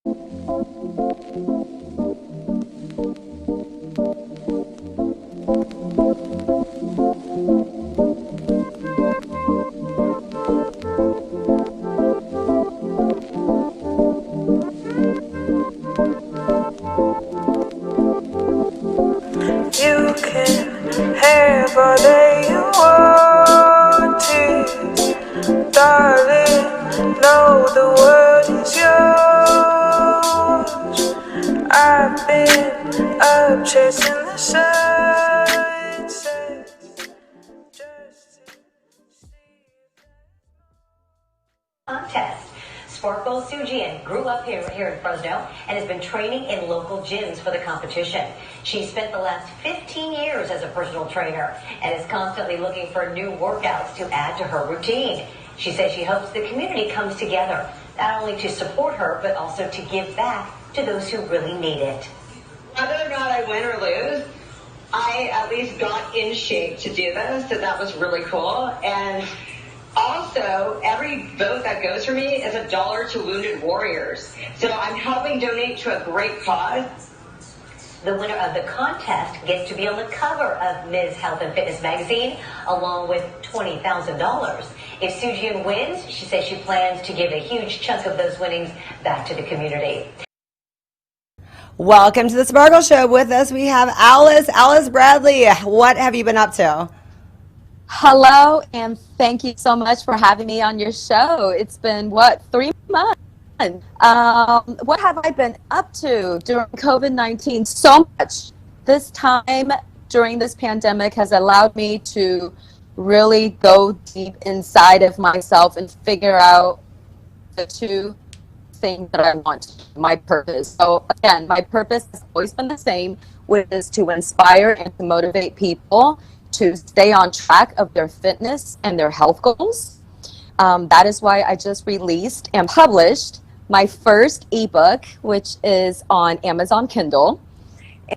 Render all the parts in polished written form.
You can have all that you wanted, darling. Know the world is yours. I've been up chasing the sunset. Contest. Sparkle Soojian grew up here in Fresno and has been training in local gyms for the competition. She spent the last 15 years as a personal trainer and is constantly looking for new workouts to add to her routine. She says she hopes the community comes together, not only to support her, but also to give back to those who really need it. Whether or not I win or lose, I at least got in shape to do this, so that was really cool. And also, every vote that goes for me is $1 to Wounded Warriors. So I'm helping donate to a great cause. The winner of the contest gets to be on the cover of Ms. Health and Fitness magazine, along with $20,000. If Soojian wins, she says she plans to give a huge chunk of those winnings back to the community. Welcome to the Sparkle Show. With us, we have Alice. Alice Bradley, what have you been up to? Hello, and thank you so much for having me on your show. It's been, what, 3 months? What have I been up to during COVID-19? So much. This time during this pandemic has allowed me to really go deep inside of myself and figure out the two things that I want, my purpose. So again, my purpose has always been the same, which is to inspire and to motivate people to stay on track of their fitness and their health goals. That is why I just released and published my first ebook, which is on Amazon Kindle.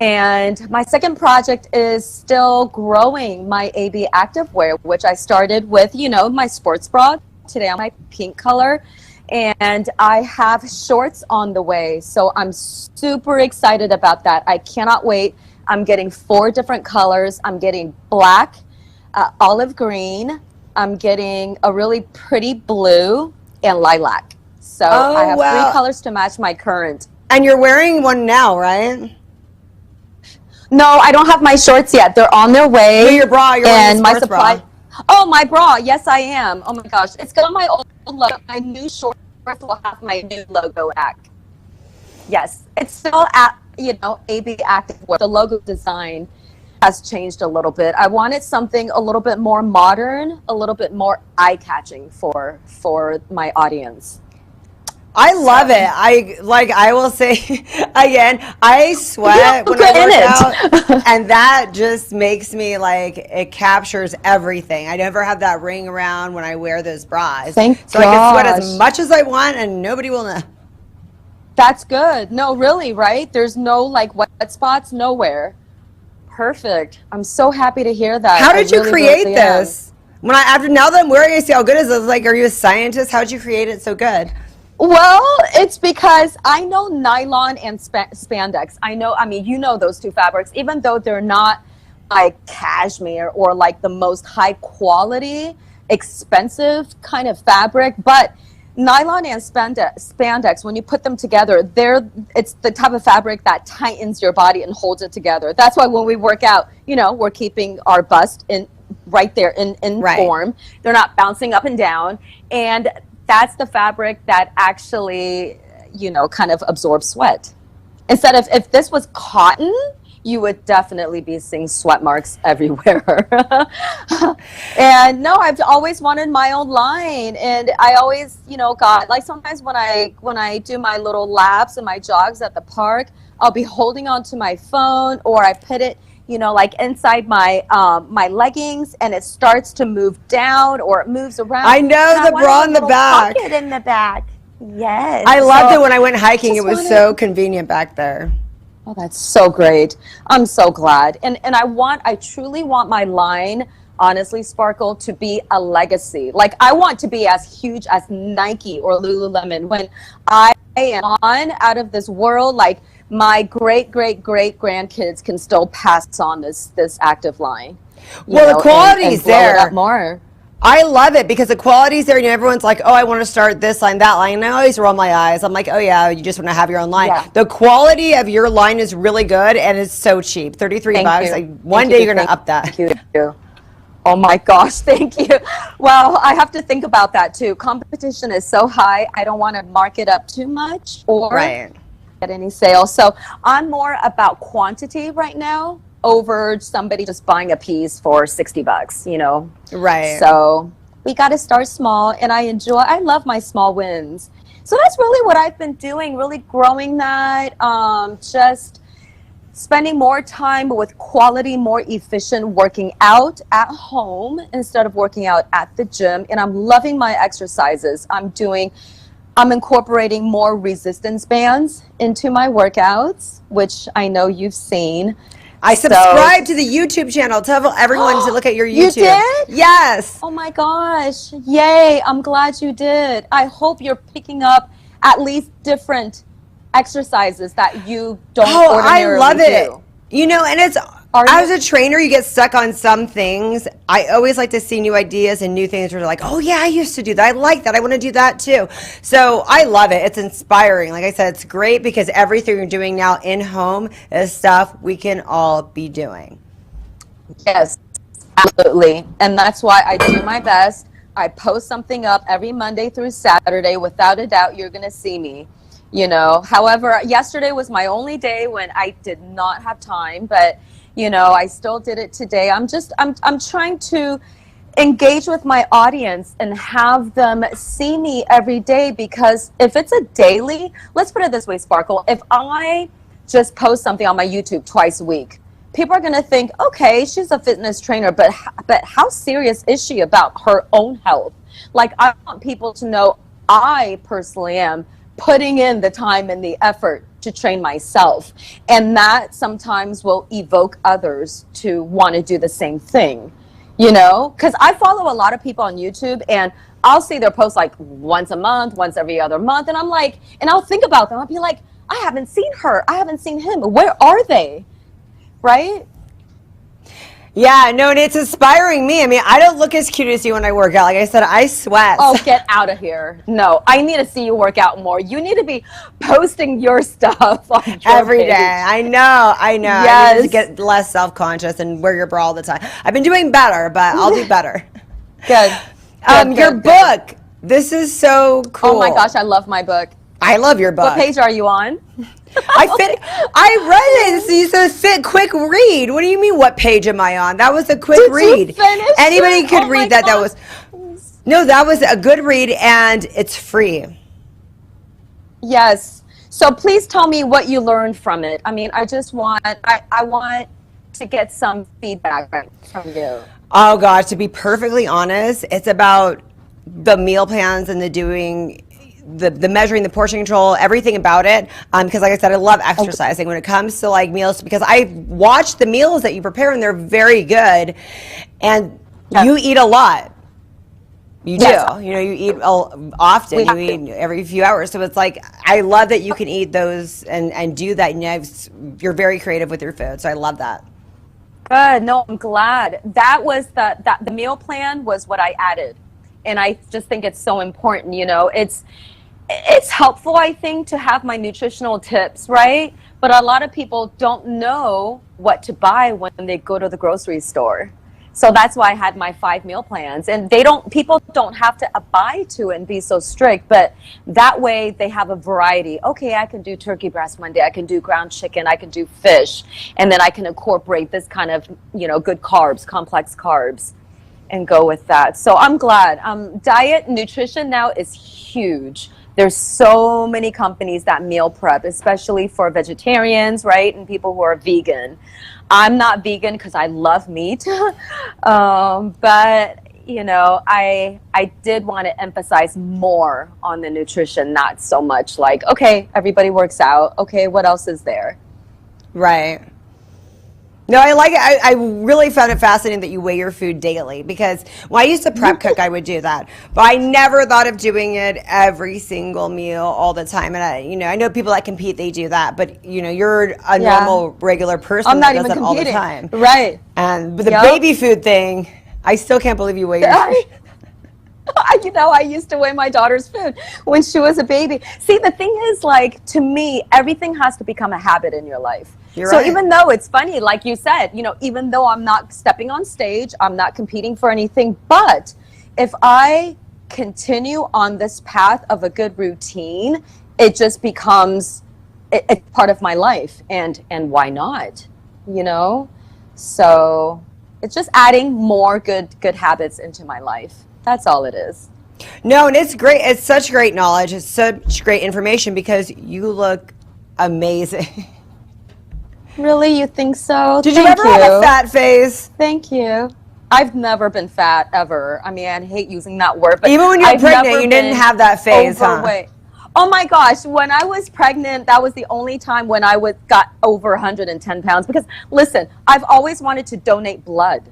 And my second project is still growing my AB activewear, which I started with, you know, my sports bra. Today I'm my pink color. And I have shorts on the way. So I'm super excited about that. I cannot wait. I'm getting 4 different colors. I'm getting black, olive green. I'm getting a really pretty blue and lilac. So I have 3 colors to match my current. And you're wearing one now, right? No, I don't have my shorts yet. They're on their way. No, your bra. You're wearing my supply. Bra. Oh, my bra. Yes, I am. Oh my gosh, it's got my old logo. My new shorts will have my new logo back. Yes, it's still at, you know, AB Activewear. The logo design has changed a little bit. I wanted something a little bit more modern, a little bit more eye-catching for my audience. I love it. I will say again, I sweat when I work out, and that just makes me like, it captures everything. I never have that ring around when I wear those bras. So I can sweat as much as I want and nobody will know. That's good. No, really, right? There's no like wet spots nowhere. Perfect. I'm so happy to hear that. How did you create this? Now that I'm wearing it, I see how good it is. Like, are you a scientist? How did you create it so good? Well, it's because I know nylon and spandex. I mean, you know those two fabrics, even though they're not like cashmere or like the most high quality, expensive kind of fabric, but nylon and spandex, when you put them together, it's the type of fabric that tightens your body and holds it together. That's why when we work out, you know, we're keeping our bust right there in form. They're not bouncing up and down. And that's the fabric that actually, you know, kind of absorbs sweat. Instead of, if this was cotton, you would definitely be seeing sweat marks everywhere. And no, I've always wanted my own line, and I always, you know, got like sometimes when I do my little laps and my jogs at the park, I'll be holding onto my phone, or I put it, you know, like inside my my leggings, and it starts to move down or it moves around. I know, the bra in the back. Pocket in the back. Yes. I loved it when I went hiking. It was so convenient back there. Oh, that's so great. I'm so glad. And I truly want my line, honestly, Sparkle, to be a legacy. Like, I want to be as huge as Nike or Lululemon. When I and on out of this world. Like my great grandkids can still pass on this active line. Well, the quality's and blow there. It up more. I love it because the quality's there. Everyone's like, oh, I want to start this line, that line. And I always roll my eyes. I'm like, oh, yeah, you just want to have your own line. Yeah. The quality of your line is really good and it's so cheap. 33 bucks. One day you're going to up that. Thank you. Oh my gosh, thank you. Well, I have to think about that too. Competition is so high. I don't want to mark it up too much or get any sales. So I'm more about quantity right now over somebody just buying a piece for 60 bucks, Right. So we got to start small, and I love my small wins. So that's really what I've been doing, really growing that, just spending more time with quality, more efficient working out at home instead of working out at the gym. And I'm loving my exercises. I'm incorporating more resistance bands into my workouts, which I know you've seen. I subscribe to the YouTube channel. Tell everyone to look at your YouTube. You did? Yes. Oh my gosh. Yay. I'm glad you did. I hope you're picking up at least different exercises that you don't ordinarily I love it. do. And it's as a trainer, you get stuck on some things. I always like to see new ideas and new things where you're like, oh yeah, I used to do that. I like that. I want to do that too. So I love it. It's inspiring. Like I said, it's great because everything you're doing now in home is stuff we can all be doing. Yes, absolutely. And that's why I do my best. I post something up every Monday through Saturday. Without a doubt, you're going to see me. However, yesterday was my only day when I did not have time, but I still did it today. I'm trying to engage with my audience and have them see me every day, because if it's a daily, let's put it this way, Sparkle, if I just post something on my YouTube twice a week, people are going to think, okay, she's a fitness trainer, but how serious is she about her own health? Like, I want people to know I personally am putting in the time and the effort to train myself. And that sometimes will evoke others to want to do the same thing, because I follow a lot of people on YouTube, and I'll see their posts like once a month, once every other month. And I'm like, and I'll think about them. I'll be like, I haven't seen her. I haven't seen him. Where are they? Right? Yeah, no, and it's inspiring me. I mean, I don't look as cute as you when I work out. Like I said, I sweat. Oh, get out of here. No, I need to see you work out more. You need to be posting your stuff on your every page. day. I know. Yes. I need to get less self-conscious and wear your bra all the time. I've been doing better, but I'll do better. Good. Your book. This is so cool. Oh my gosh, I love my book. I love your book. What page are you on? I read it. You said fit quick read. What do you mean? What page am I on? That was a quick read. You finish Anybody it? could read that. God. That was a good read, and it's free. Yes. So please tell me what you learned from it. I mean, I want to get some feedback from you. Oh gosh, to be perfectly honest, it's about the meal plans and the measuring, the portion control, everything about it. Because like I said, I love exercising when it comes to like meals, because I watch the meals that you prepare and they're very good, and you eat a lot. You do. Yes. You eat often. You eat every few hours. So it's like, I love that you can eat those and do that. And you're very creative with your food. So I love that. Good. No, I'm glad. That was the meal plan was what I added. And I just think it's so important. It's helpful, I think, to have my nutritional tips, right? But a lot of people don't know what to buy when they go to the grocery store. So that's why I had my 5 meal plans. And people don't have to abide to it and be so strict, but that way they have a variety. Okay, I can do turkey breast Monday, I can do ground chicken, I can do fish, and then I can incorporate this kind of, good carbs, complex carbs, and go with that. So I'm glad. Diet nutrition now is huge. There's so many companies that meal prep, especially for vegetarians, right? And people who are vegan. I'm not vegan because I love meat. But, I did want to emphasize more on the nutrition, not so much like, okay, everybody works out. Okay, what else is there? Right. No, I like it. I really found it fascinating that you weigh your food daily because when I used to prep cook, I would do that, but I never thought of doing it every single meal all the time. And I know people that compete, they do that, but you're a normal, regular person I'm that not does even it all the competing. time, Right? And but the baby food thing, I still can't believe you weigh your food. I used to weigh my daughter's food when she was a baby. See, the thing is, like, to me, everything has to become a habit in your life. You're so right. even though it's funny, like you said, even though I'm not stepping on stage, I'm not competing for anything, but if I continue on this path of a good routine, it just becomes it's part of my life. And why not? So it's just adding more good habits into my life. That's all it is. No, and it's great. It's such great knowledge. It's such great information because you look amazing. Really? You think so? Did you ever have a fat phase? Thank you. I've never been fat, ever. I mean, I hate using that word, but even when you were I've pregnant, never you didn't been have that phase, overweight. Oh my gosh, when I was pregnant, that was the only time when I got over 110 pounds. Because listen, I've always wanted to donate blood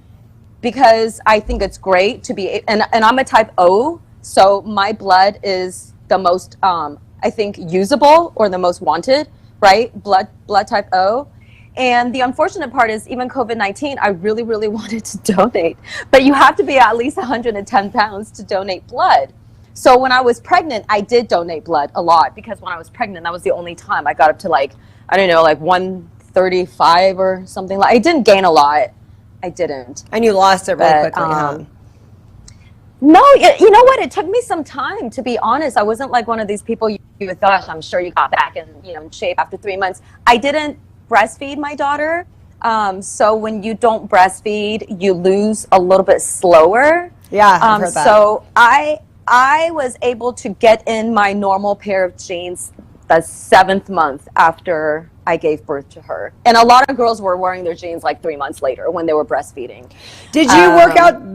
because I think it's great to be, and I'm a type O, so my blood is the most, I think, usable or the most wanted, right? Blood type O. And the unfortunate part is, even COVID-19, I really, really wanted to donate. But you have to be at least 110 pounds to donate blood. So when I was pregnant, I did donate blood a lot because when I was pregnant, that was the only time I got up to 135 or something. I didn't gain a lot. I didn't. And you lost it really quickly, huh? No, you know what? It took me some time, to be honest. I wasn't like one of these people you thought, I'm sure you got back in shape after 3 months. I didn't breastfeed my daughter. So when you don't breastfeed, you lose a little bit slower. Yeah, I've heard that. So I was able to get in my normal pair of jeans the 7th month after I gave birth to her. And a lot of girls were wearing their jeans like 3 months later when they were breastfeeding. Did you work out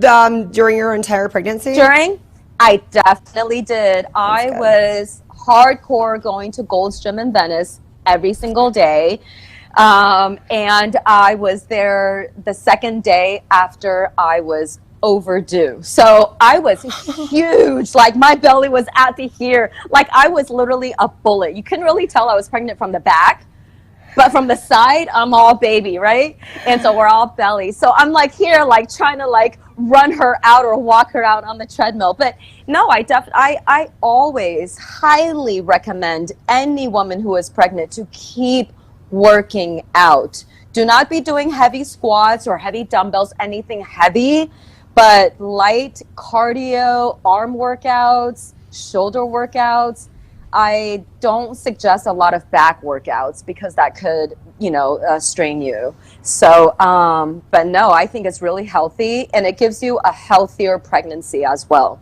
during your entire pregnancy? I definitely did. I was hardcore going to Gold's Gym in Venice every single day. And I was there the second day after I was overdue. So I was huge. Like my belly was at the here. Like I was literally a bullet. You couldn't really tell I was pregnant from the back, but from the side, I'm all baby, right? And so we're all belly. So I'm like here, like trying to like run her out or walk her out on the treadmill. But no, I always highly recommend any woman who is pregnant to keep working out. Do not be doing heavy squats or heavy dumbbells, anything heavy, but light cardio, arm workouts, shoulder workouts. I don't suggest a lot of back workouts because that could, strain you. So, but no, I think it's really healthy and it gives you a healthier pregnancy as well.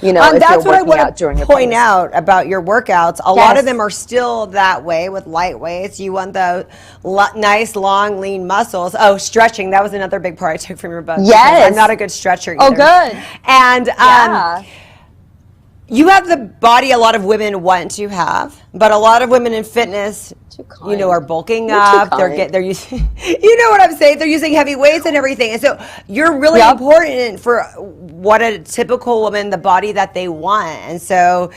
That's what I want to point out about your workouts. A lot of them are still that way with light weights. You want the nice, long, lean muscles. Oh, stretching. That was another big part I took from your book. Yes. I'm not a good stretcher either. Oh, good. And you have the body a lot of women want to have, but a lot of women in fitness, are bulking up. They're using, you know what I'm saying? They're using heavy weights and everything. And so you're really important for what a typical woman, the body that they want. And so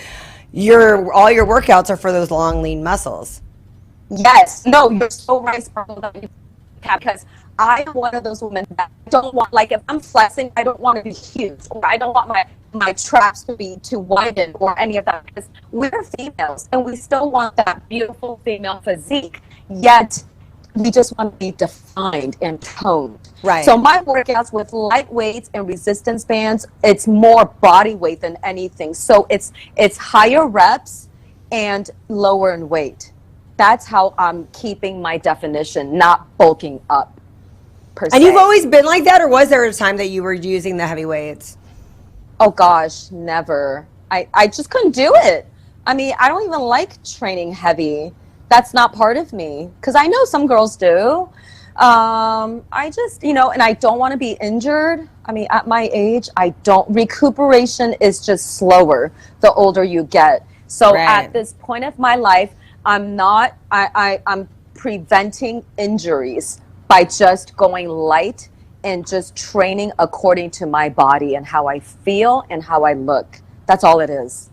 all your workouts are for those long, lean muscles. Yes. No, you're so right, Sparkle, because I am one of those women that don't want, like, if I'm flexing, I don't want to be huge, or I don't want my traps to be too widened or any of that, because we're females and we still want that beautiful female physique, yet we just want to be defined and toned. Right. So my workouts with light weights and resistance bands, it's more body weight than anything. So it's higher reps and lower in weight. That's how I'm keeping my definition, not bulking up, per se. And you've always been like that, or was there a time that you were using the heavy weights? Oh gosh, never. I just couldn't do it. I mean, I don't even like training heavy. That's not part of me. Because I know some girls do. I just, and I don't want to be injured. I mean, at my age, recuperation is just slower the older you get. So at this point of my life, I'm preventing injuries by just going light and just training according to my body and how I feel and how I look. That's all it is.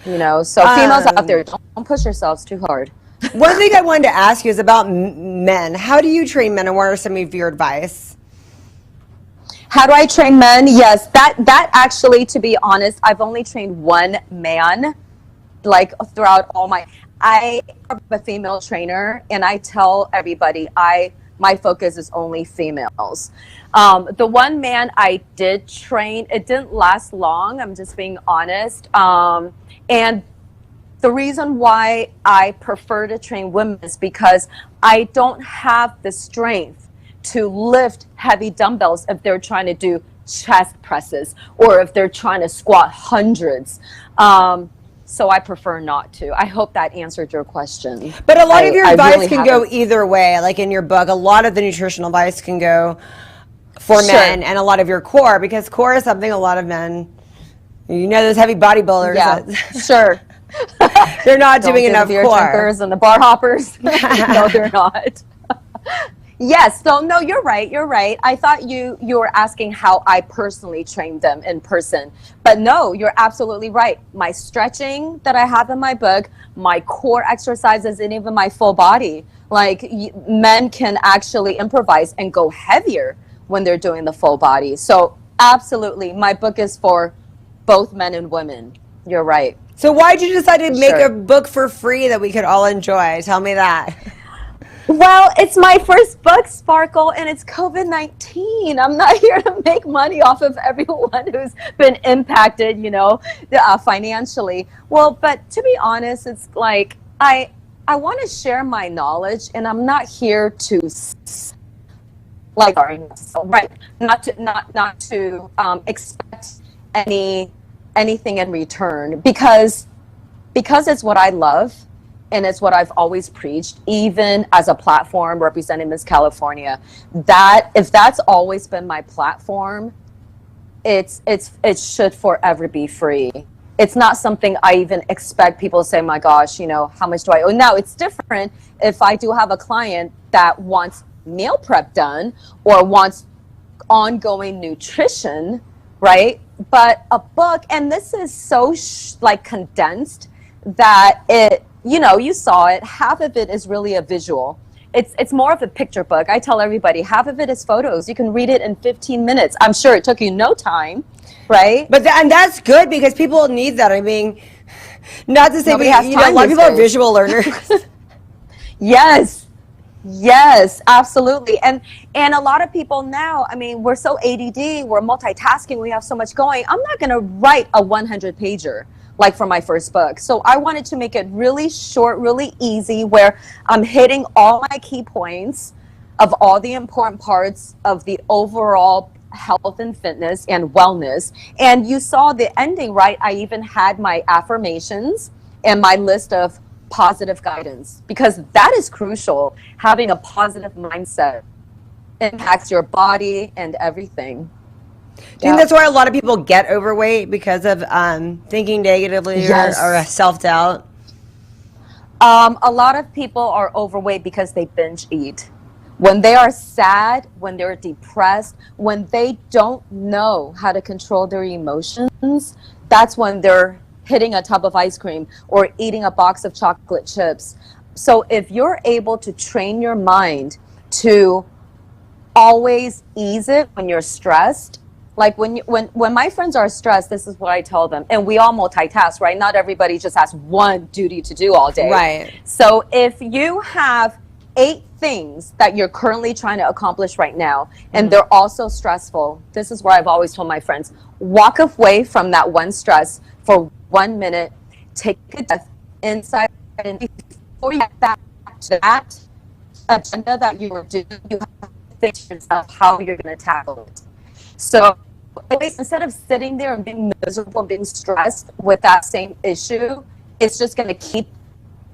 You know, so females out there, don't push yourselves too hard. One thing I wanted to ask you is about men. How do you train men, and what are some of your advice? How do I train men? Yes, that actually, to be honest, I've only trained one man, like throughout all I am a female trainer, and I tell everybody my focus is only females. The one man I did train, it didn't last long. I'm just being honest. And the reason why I prefer to train women is because I don't have the strength to lift heavy dumbbells if they're trying to do chest presses or if they're trying to squat hundreds. So I prefer not to. I hope that answered your question. But a lot of your advice really can go either way. Like in your book, a lot of the nutritional advice can go for men, and a lot of your core, because core is something a lot of men, you know, those heavy bodybuilders. Yeah, sure. They're not doing do enough the beer core. drinkers and the bar hoppers. No, they're not. Yes, so no, you're right. You're right. I thought you were asking how I personally trained them in person. But no, you're absolutely right. My stretching that I have in my book, my core exercises, and even my full body. Like men can actually improvise and go heavier when they're doing the full body. So absolutely, my book is for both men and women. You're right. So why did you decide to make a book for free that we could all enjoy? Tell me that. Well, it's my first book, Sparkle, and it's COVID-19. I'm not here to make money off of everyone who's been impacted, you know, financially. Well, but to be honest, it's like I want to share my knowledge, and I'm not here to not to expect anything in return, because it's what I love. And it's what I've always preached, even as a platform representing Miss California, that if that's always been my platform, it should forever be free. It's not something I even expect people to say, my gosh, you know, how much do I owe? Now, it's different if I do have a client that wants meal prep done or wants ongoing nutrition, right? But a book, and this is so condensed that it, you know, you saw it, half of it is really a visual. It's more of a picture book. I tell everybody, half of it is photos. You can read it in 15 minutes. I'm sure it took you no time, right? But and that's good, because people need that. I mean, not to say, Nobody has you know, a time lot of these people are days. visual learners. Yes, absolutely. And a lot of people now, I mean, we're so ADD, we're multitasking, we have so much going. I'm not going to write a 100-pager. Like for my first book. So I wanted to make it really short, really easy, where I'm hitting all my key points of all the important parts of the overall health and fitness and wellness. And you saw the ending, right? I even had my affirmations and my list of positive guidance, because that is crucial. Having a positive mindset impacts your body and everything. Do you think that's why a lot of people get overweight, because of thinking negatively or self-doubt? A lot of people are overweight because they binge eat. When they are sad, when they're depressed, when they don't know how to control their emotions, that's when they're hitting a tub of ice cream or eating a box of chocolate chips. So if you're able to train your mind to always ease it when you're stressed, like when my friends are stressed, this is what I tell them. And we all multitask, right? Not everybody just has one duty to do all day. Right. So if you have 8 things that you're currently trying to accomplish right now, and they're also stressful, this is where I've always told my friends, walk away from that one stress for 1 minute, take a breath inside, and before you get back to that agenda that you were doing, you have to think to yourself how you're going to tackle it. So instead of sitting there and being miserable and being stressed with that same issue, it's just going to keep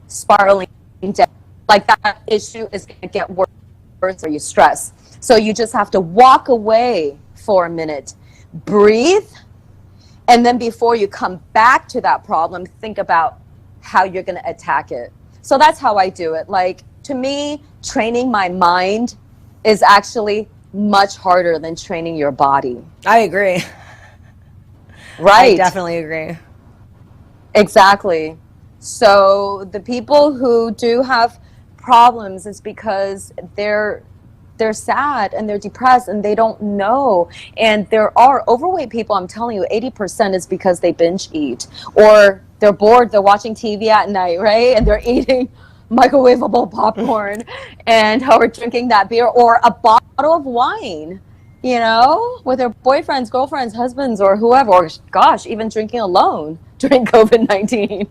spiraling down. Like that issue is going to get worse or you stress. So you just have to walk away for a minute, breathe, and then before you come back to that problem, think about how you're going to attack it. So that's how I do it. Like, to me, training my mind is actually much harder than training your body. I agree. Right. I definitely agree. Exactly. So the people who do have problems is because they're sad and they're depressed and they don't know. And there are overweight people, I'm telling you, 80% is because they binge eat, or they're bored, they're watching TV at night, right? And they're eating microwavable popcorn and or drinking that beer or a bottle of wine, you know, with their boyfriends, girlfriends, husbands, or whoever, or gosh, even drinking alone during COVID-19.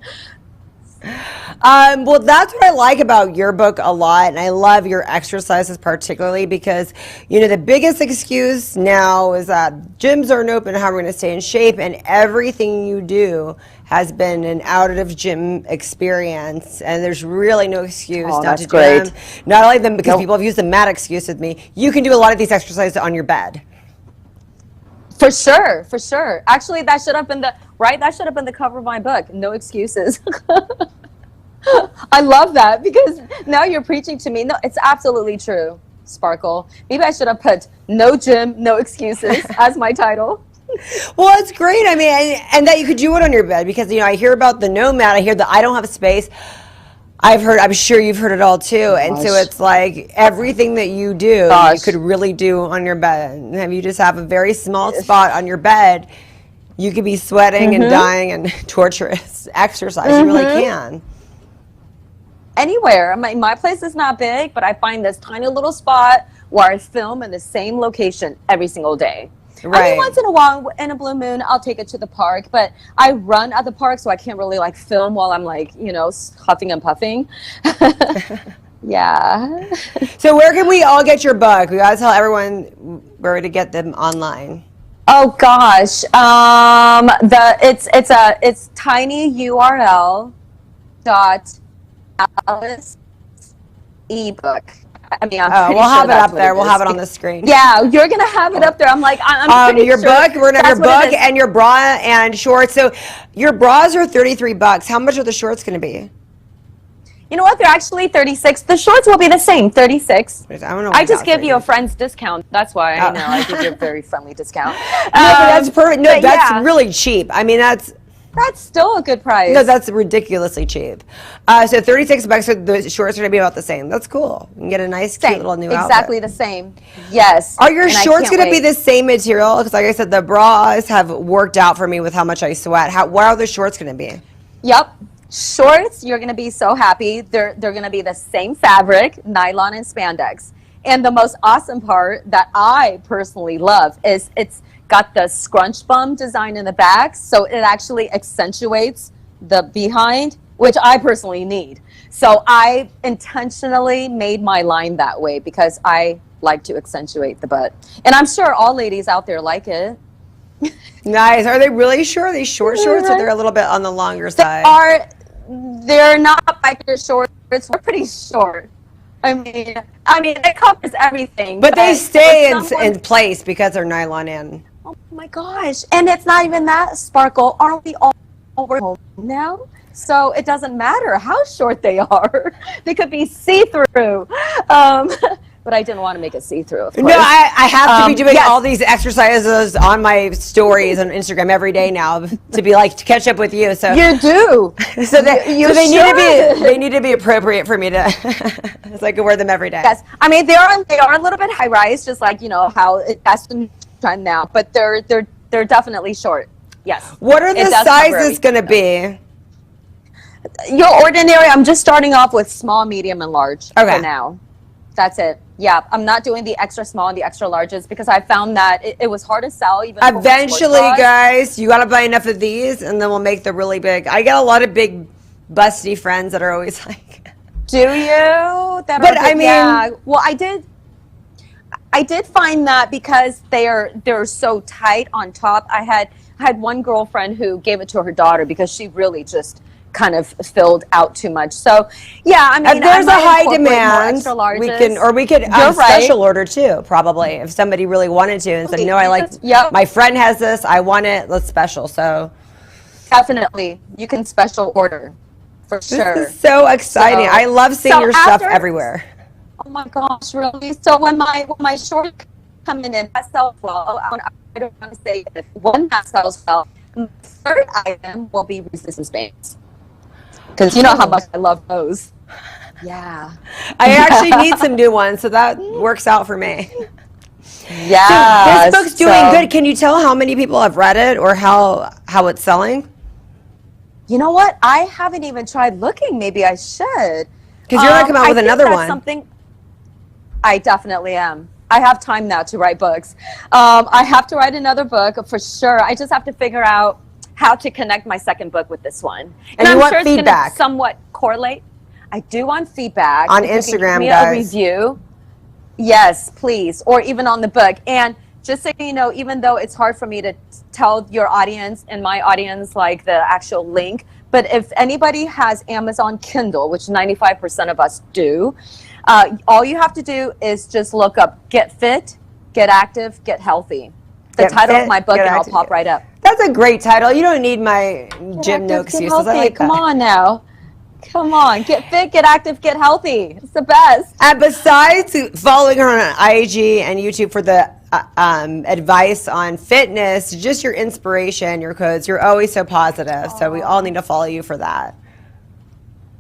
Well, that's what I like about your book a lot, and I love your exercises particularly because, you know, the biggest excuse now is that gyms aren't open, how we're going to stay in shape, and everything you do has been an out-of-gym experience, and there's really no excuse not to do them. Not only them, because people have used the mad excuse with me, you can do a lot of these exercises on your bed. For sure, for sure. Actually, that should have been that should have been the cover of my book, No Excuses. I love that because now you're preaching to me. No, it's absolutely true, Sparkle. Maybe I should have put No Gym, No Excuses as my title. Well, it's great. I mean, and that you could do it on your bed because, you know, I hear about the nomad. I hear that I don't have space. I'm sure you've heard it all too. And so it's like everything that you do, you could really do on your bed. And if you just have a very small spot on your bed, you could be sweating and dying and torturous exercise. You really can. Anywhere. My place is not big, but I find this tiny little spot where I film in the same location every single day. Right. I mean, once in a while, in a blue moon, I'll take it to the park, but I run at the park, so I can't really like film while I'm like, you know, huffing and puffing. Yeah. So where can we all get your book? We gotta tell everyone where to get them online. Oh gosh, it's tinyurl.alice ebook. I mean, we'll have it up there. We'll have it on the screen. Yeah, you're gonna have it up there. I'm like, I'm pretty your sure book. We're gonna have your book and your bra and shorts. So your bras are $33. How much are the shorts gonna be? You know what? They're actually 36. The shorts will be the same, 36. I don't know. I just give you a friend's discount. That's why I know I give you a very friendly discount. No, but that's perfect. No, that's really cheap. I mean, that's still a good price. No, that's ridiculously cheap. So $36, so the shorts are going to be about the same. That's cool. You can get a nice, cute little new outfit. Exactly the same. Yes. Are your shorts going to be the same material? Because like I said, the bras have worked out for me with how much I sweat. What are the shorts going to be? Yep. Shorts, you're going to be so happy. They're going to be the same fabric, nylon and spandex. And the most awesome part that I personally love is it's got the scrunch bum design in the back, so it actually accentuates the behind, which I personally need. So I intentionally made my line that way because I like to accentuate the butt. And I'm sure all ladies out there like it. Nice. Are they really short? Are they short shorts or they're a little bit on the longer side? They're not biker shorts. They're pretty short. I mean, it covers everything. But they stay in place because they're nylon in. Oh my gosh. And it's not even that, Sparkle. Aren't we all home now? So it doesn't matter how short they are. They could be see-through. But I didn't want to make it see-through, of course. No, I have to be doing all these exercises on my stories on Instagram every day now to be like to catch up with you. So you do. So they need to be appropriate for me to so I can wear them every day. Yes, I mean they are a little bit high rise, just like you know how that's the trend now. But they're definitely short. Yes. What are the sizes going to be? Your ordinary. I'm just starting off with small, medium, and large for now. That's it. Yeah, I'm not doing the extra small and the extra larges because I found that it was hard to sell. Even eventually, guys, you got to buy enough of these, and then we'll make the really big. I get a lot of big, busty friends that are always like, "Do you?" But I mean, yeah. Well, I did find that because they're so tight on top. I had one girlfriend who gave it to her daughter because she really just kind of filled out too much. So yeah, I mean, if there's a high demand, we could special order too, probably if somebody really wanted to and said, no, I like my friend has this, I want it, let's special. So definitely you can special order for sure. This is so exciting. I love seeing your stuff everywhere. Oh my gosh, really? So when my short coming in that sells well, I don't want to say if one that sells well, the third item will be resistance bands. Because you know how much I love those. Yeah. I actually need some new ones, so that works out for me. Yeah. So this book's doing good. Can you tell how many people have read it or how it's selling? You know what? I haven't even tried looking. Maybe I should. Because you're going to come out with another one. Something I definitely am. I have time now to write books. I have to write another book for sure. I just have to figure out how to connect my second book with this one. And I'm you want sure feedback. It's going to somewhat correlate. I do want feedback. On If you Instagram, can give me guys. a review. Yes, please. Or even on the book. And just so you know, even though it's hard for me to tell your audience and my audience like the actual link, but if anybody has Amazon Kindle, which 95% of us do, all you have to do is just look up Get Fit, Get Active, Get Healthy. The title of my book, and I'll pop right up. That's a great title. You don't need my gym no excuses. I like that. Come on now. Come on. Get fit, get active, get healthy. It's the best. And besides following her on IG and YouTube for the advice on fitness, just your inspiration, your quotes, you're always so positive. So we all need to follow you for that.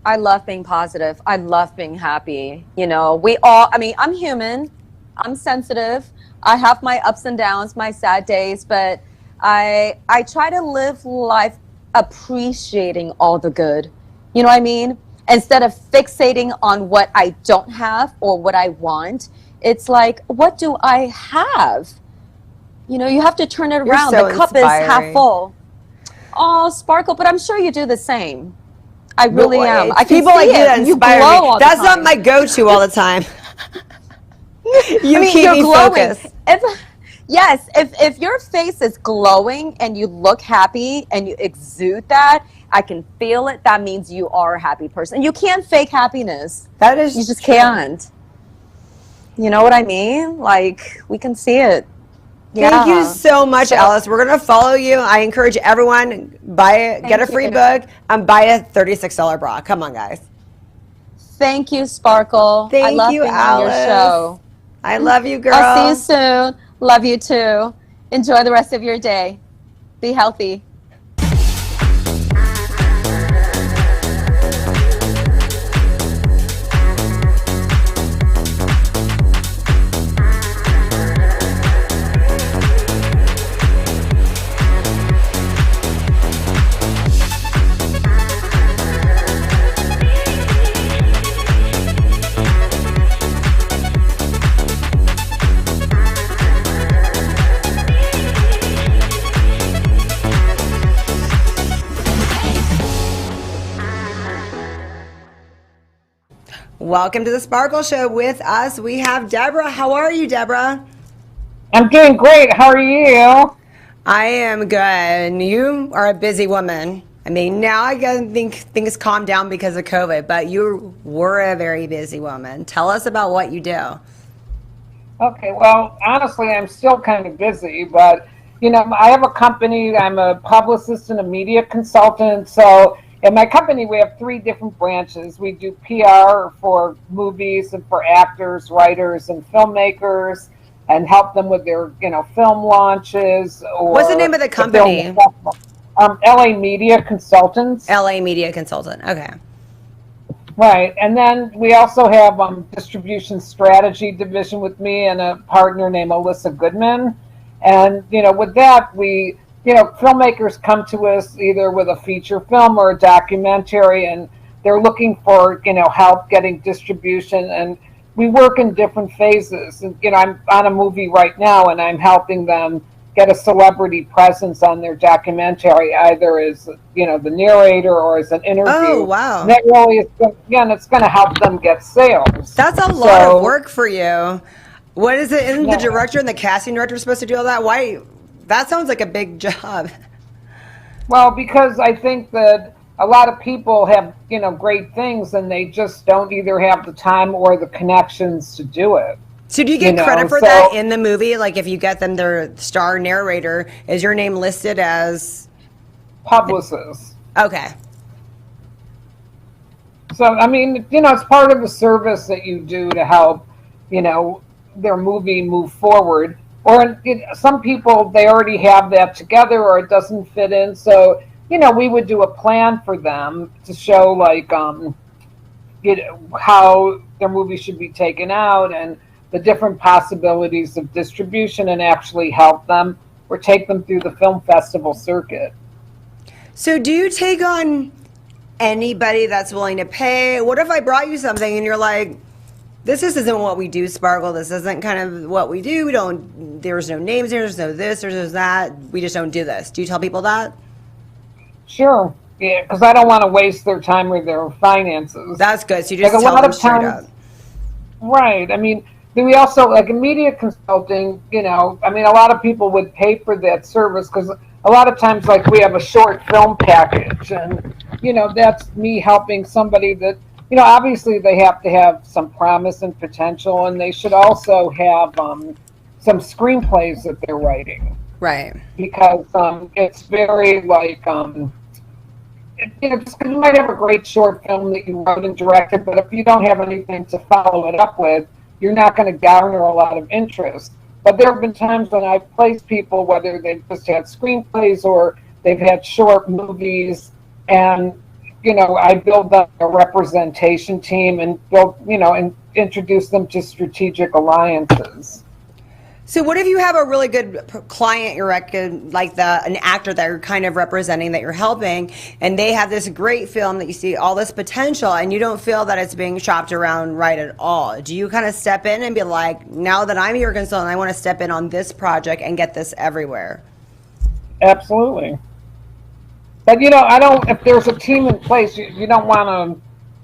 I love being positive. I love being happy. You know, I'm human. I'm sensitive. I have my ups and downs, my sad days, but I try to live life appreciating all the good. You know what I mean? Instead of fixating on what I don't have or what I want, it's like, what do I have? You know, you have to turn it around. So the cup is half full. Oh, Sparkle, but I'm sure you do the same. I really am. I can people see like you that it. inspire You glow me. all the That's time. not my go-to all the time. You keep you're me glowing. focused. If your face is glowing and you look happy and you exude that, I can feel it. That means you are a happy person. You can't fake happiness. That is You just can't. You know what I mean? Like, we can see it. Thank you so much, Alice. We're going to follow you. I encourage everyone, get a free book, and buy a $36 bra. Come on, guys. Thank you, Sparkle. I Thank love you, being Alice. on your show. I love you, girl. I'll see you soon. Love you too. Enjoy the rest of your day. Be healthy. Welcome to the Sparkle Show. With us, we have Deborah. How are you, Deborah? I'm doing great. How are you? I am good. And you are a busy woman. I mean, now I think things calmed down because of COVID, but you were a very busy woman. Tell us about what you do. Okay, well, honestly, I'm still kind of busy, but, you know, I have a company. I'm a publicist and a media consultant. So in my company, we have 3 different branches. We do PR for movies and for actors, writers, and filmmakers, and help them with their, film launches. Or what's the name of the company? LA Media Consultants. LA Media Consultant. Okay. Right. And then we also have distribution strategy division with me and a partner named Alyssa Goodman. And, with that, we, filmmakers come to us either with a feature film or a documentary, and they're looking for, help getting distribution. And we work in different phases. And, I'm on a movie right now, and I'm helping them get a celebrity presence on their documentary, either as, the narrator or as an interview. Oh, wow. And that really is, it's going to help them get sales. That's a lot of work for you. What is it? Isn't the director and the casting director supposed to do all that? Why? That sounds like a big job. Well, because I think that a lot of people have, great things, and they just don't either have the time or the connections to do it. So do you get credit for that in the movie? Like if you get them their star narrator, is your name listed as? Publicist. Okay. So, I mean, it's part of the service that you do to help, their movie move forward. Or some people, they already have that together or it doesn't fit in. So, we would do a plan for them to show like, how their movie should be taken out and the different possibilities of distribution and actually help them or take them through the film festival circuit. So do you take on anybody that's willing to pay? What if I brought you something and you're like, this isn't what we do, Sparkle. This isn't kind of what we do. There's no names here, there's no this, there's no that. We just don't do this. Do you tell people that? Sure. Yeah, because I don't want to waste their time or their finances. That's good. So you just tell them straight up. Right. I mean, we also, like in media consulting, a lot of people would pay for that service because a lot of times, like, we have a short film package and, that's me helping somebody that, obviously they have to have some promise and potential, and they should also have some screenplays that they're writing. Right. Because it's very, like, just 'cause you might have a great short film that you wrote and directed, but if you don't have anything to follow it up with, you're not going to garner a lot of interest. But there have been times when I've placed people, whether they've just had screenplays or they've had short movies, and I build up a representation team and and introduce them to strategic alliances. So what if you have a really good client, like an actor that you're kind of representing, that you're helping, and they have this great film that you see all this potential, and you don't feel that it's being shopped around right at all? Do you kind of step in and be like, now that I'm your consultant, I want to step in on this project and get this everywhere? Absolutely. But I don't. If there's a team in place, you don't want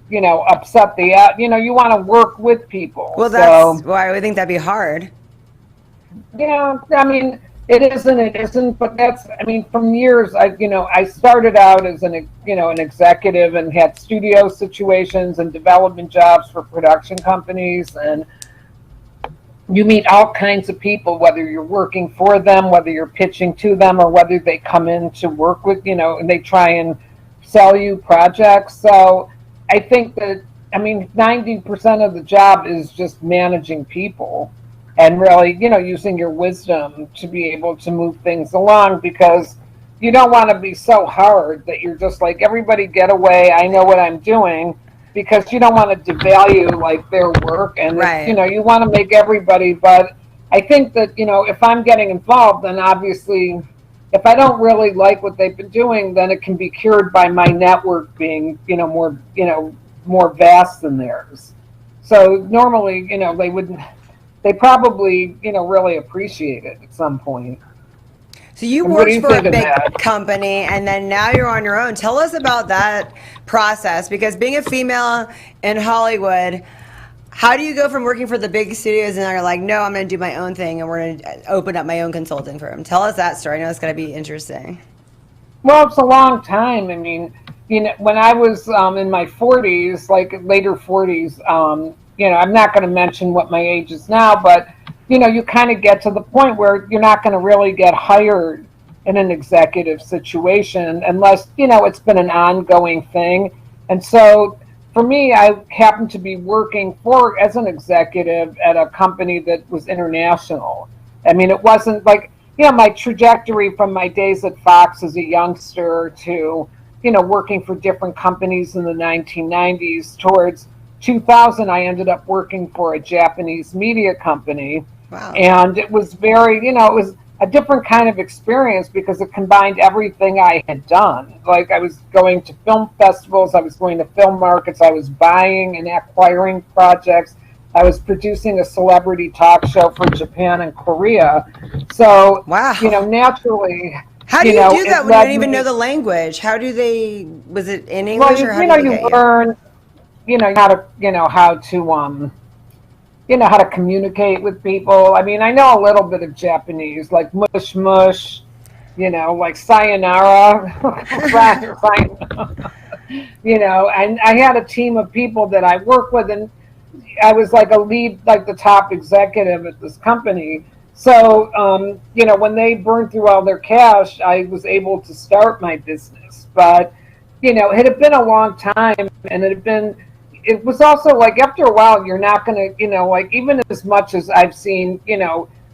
to, upset you want to work with people. Well, that's why I would think that'd be hard. Yeah, I mean, it isn't, but from years, I started out as an executive and had studio situations and development jobs for production companies, and you meet all kinds of people, whether you're working for them, whether you're pitching to them, or whether they come in to work with, and they try and sell you projects. So I think that, 90% of the job is just managing people. And really, using your wisdom to be able to move things along, because you don't want to be so hard that you're just like, everybody get away, I know what I'm doing, because you don't want to devalue like their work. And, right. You want to make everybody, but I think that, if I'm getting involved, then obviously, if I don't really like what they've been doing, then it can be cured by my network being, more vast than theirs. So normally, they probably, really appreciate it at some point. So you worked for a big company, and then now you're on your own. Tell us about that process, because being a female in Hollywood, how do you go from working for the big studios and now you're like, no, I'm going to do my own thing and we're going to open up my own consulting firm? Tell us that story. I know it's going to be interesting. Well, it's a long time. When I was in my 40s, like later 40s, I'm not going to mention what my age is now, but, you kind of get to the point where you're not going to really get hired in an executive situation unless, it's been an ongoing thing. And so for me, I happened to be working as an executive at a company that was international. It wasn't like, my trajectory from my days at Fox as a youngster to, working for different companies in the 1990s towards 2000, I ended up working for a Japanese media company. Wow. And it was very, it was a different kind of experience because it combined everything I had done. Like, I was going to film festivals, I was going to film markets, I was buying and acquiring projects, I was producing a celebrity talk show for Japan and Korea. So, wow. naturally... How do you do that when you don't even know the language? Was it in English, or how do you learn... how to communicate with people. I know a little bit of Japanese, like mush mush, like sayonara, and I had a team of people that I work with, and I was like a lead, like the top executive at this company. So, when they burned through all their cash, I was able to start my business. But it had been a long time, and it was also like after a while, you're not going to, like even as much as I've seen,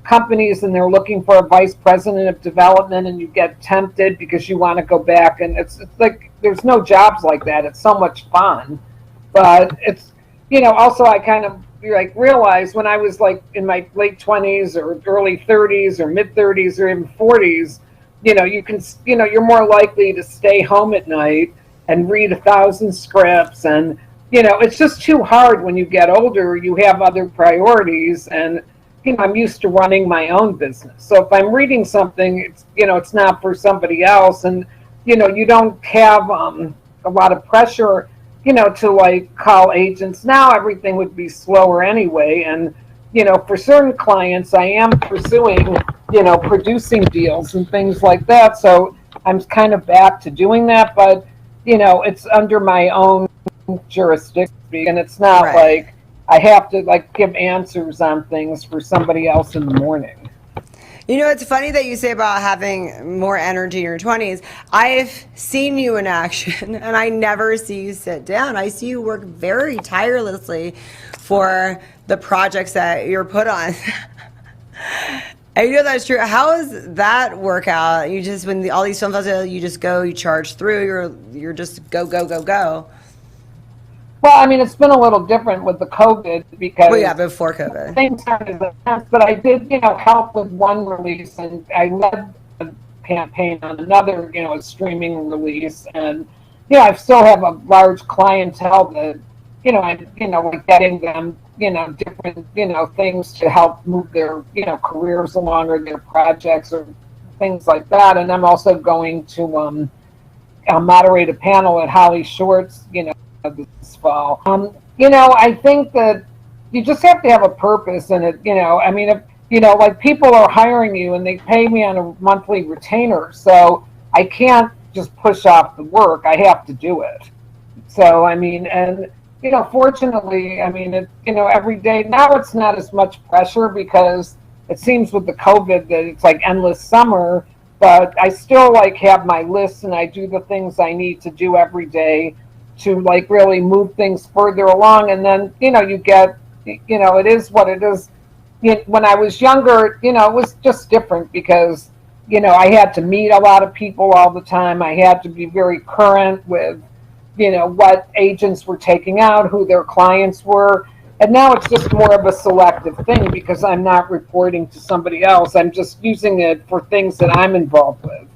companies and they're looking for a vice president of development and you get tempted because you want to go back, and it's like there's no jobs like that. It's so much fun. But it's, also I kind of like realized when I was like in my late 20s or early 30s or mid 30s or even 40s, you can, you're more likely to stay home at night and read 1,000 scripts. And, it's just too hard when you get older. You have other priorities, and, I'm used to running my own business. So if I'm reading something, it's not for somebody else. And, you don't have a lot of pressure, to like call agents. Now everything would be slower anyway. And, for certain clients, I am pursuing, producing deals and things like that. So I'm kind of back to doing that, but, it's under my own jurisdiction, and it's not like I have to like give answers on things for somebody else in the morning. It's funny that you say about having more energy in your 20s. I've seen you in action, and I never see you sit down. I see you work very tirelessly for the projects that you're put on. And that's true. How does that work out? You just, when all these film festivals, you just go, you charge through, you're just go, go, go, go. Well, I mean, it's been a little different with the COVID because before COVID, things aren't as intense. But I did, help with one release, and I led a campaign on another, a streaming release, and I still have a large clientele that, like getting them, different, things to help move their, careers along or their projects or things like that. And I'm also going to moderate a panel at Holly Short's, this fall. I think that you just have to have a purpose in it. I mean, if, like people are hiring you and they pay me on a monthly retainer, so I can't just push off the work. I have to do it. So, I mean, and, fortunately, I mean, every day now it's not as much pressure because it seems with the COVID that it's like endless summer, but I still like have my lists and I do the things I need to do every day to like really move things further along. And then, you get, it is what it is. When I was younger, it was just different because, I had to meet a lot of people all the time. I had to be very current with, what agents were taking out, who their clients were. And now it's just more of a selective thing because I'm not reporting to somebody else. I'm just using it for things that I'm involved with.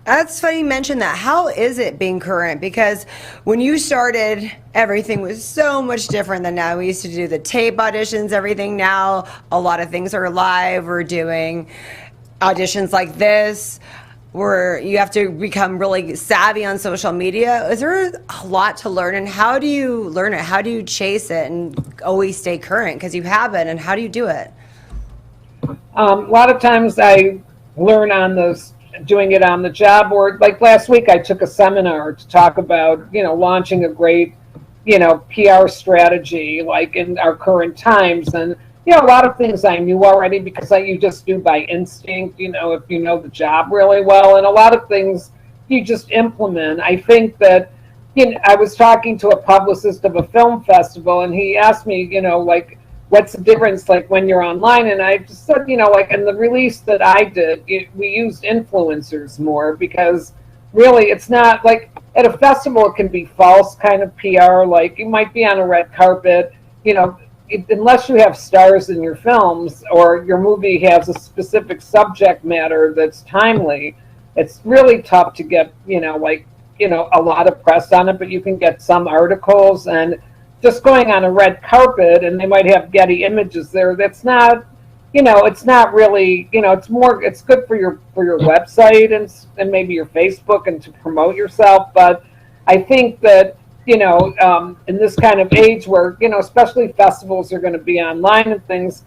That's funny you mentioned that. How is it being current? Because when you started, everything was so much different than now. We used to do the tape auditions, everything. Now, a lot of things are live. We're doing auditions like this, where you have to become really savvy on social media. Is there a lot to learn? And how do you learn it? How do you chase it and always stay current? Because you have it. And how do you do it? A lot of times I learn on those doing it on the job, or like last week I took a seminar to talk about launching a great PR strategy like in our current times. And a lot of things I knew already because you just do by instinct, if you know the job really well, and a lot of things you just implement. I think that I was talking to a publicist of a film festival, and he asked me like, what's the difference like when you're online? And I just said, like in the release that I did, we used influencers more because really it's not like at a festival, it can be false kind of PR. Like you might be on a red carpet, unless you have stars in your films or your movie has a specific subject matter that's timely, it's really tough to get, a lot of press on it, but you can get some articles. And just going on a red carpet and they might have Getty images there, that's not, it's not really, it's good for your website and maybe your Facebook and to promote yourself. But I think that, in this kind of age where, especially festivals are going to be online and things,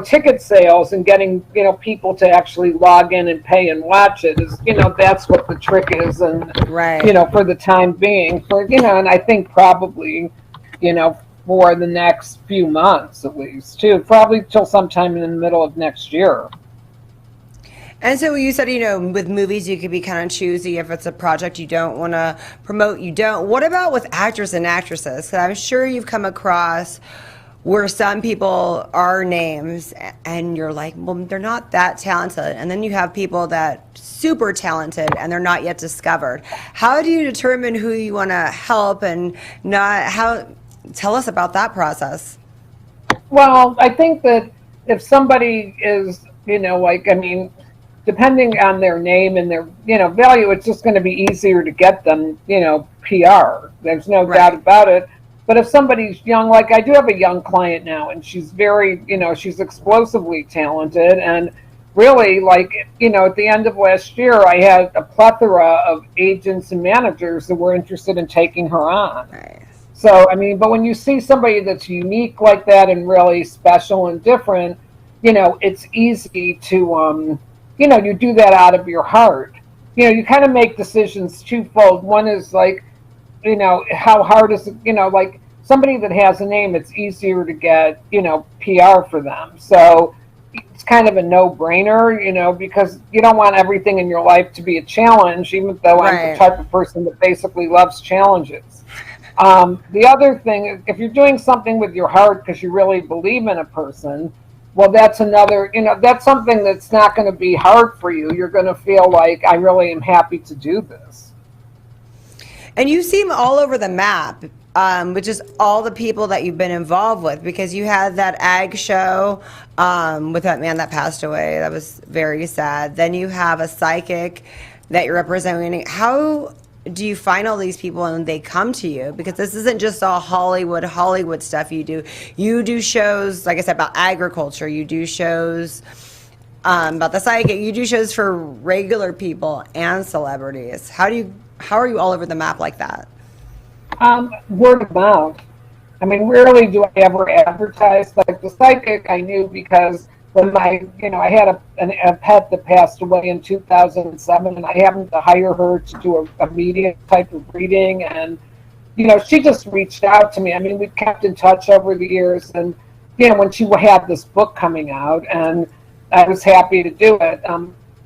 ticket sales and getting, people to actually log in and pay and watch it is, that's what the trick is. And, for the time being, and I think probably, for the next few months at least, too. Probably till sometime in the middle of next year. And so you said, with movies, you could be kind of choosy if it's a project you don't want to promote, you don't. What about with actors and actresses? 'Cause I'm sure you've come across where some people are names and you're like, well, they're not that talented. And then you have people that super talented and they're not yet discovered. How do you determine who you want to help and not how? Tell us about that process. Well, I think that if somebody is, depending on their name and their, value, it's just going to be easier to get them, PR. There's no doubt about it. But if somebody's young, like I do have a young client now, and she's very, she's explosively talented. And really, at the end of last year, I had a plethora of agents and managers that were interested in taking her on. Nice. So, but when you see somebody that's unique like that and really special and different, it's easy to, you do that out of your heart. You kind of make decisions twofold. One is how hard is it, somebody that has a name, it's easier to get, PR for them. So it's kind of a no-brainer, because you don't want everything in your life to be a challenge, even though I'm the type of person that basically loves challenges. The other thing is, if you're doing something with your heart because you really believe in a person, well, that's another, that's something that's not going to be hard for you. You're going to feel like, I really am happy to do this. And you seem all over the map, which is all the people that you've been involved with, because you had that ag show with that man that passed away. That was very sad. Then you have a psychic that you're representing. How do you find all these people and they come to you? Because this isn't just all Hollywood stuff you do. You do shows, like I said, about agriculture. You do shows about the psychic. You do shows for regular people and celebrities. How are you all over the map like that? Word of mouth. Rarely do I ever advertise. Like the psychic, I knew because when I had a pet that passed away in 2007, and I happened to hire her to do a medium type of reading, and she just reached out to me. We kept in touch over the years, and when she had this book coming out, and I was happy to do it.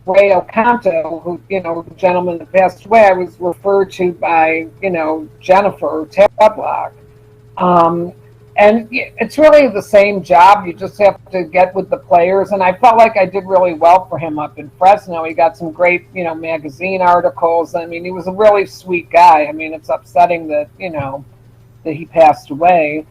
Ray Ocanto, who, the gentleman that passed away, I was referred to by, Jennifer Tadlock. And it's really the same job. You just have to get with the players. And I felt like I did really well for him up in Fresno. He got some great, magazine articles. He was a really sweet guy. It's upsetting that, that he passed away.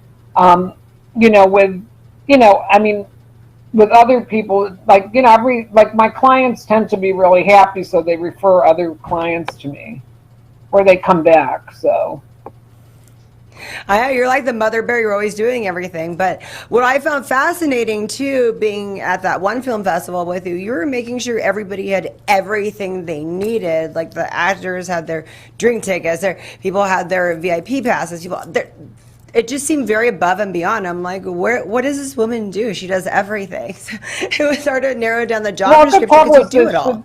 With other people, my clients tend to be really happy, so they refer other clients to me, or they come back. So I know you're like the mother bear. You're always doing everything. But what I found fascinating too, being at that one film festival with you were making sure everybody had everything they needed. Like the actors had their drink tickets, their people had their VIP passes. It just seemed very above and beyond. I'm like, what does this woman do? She does everything. So it was hard to narrow down the job description because you do it all.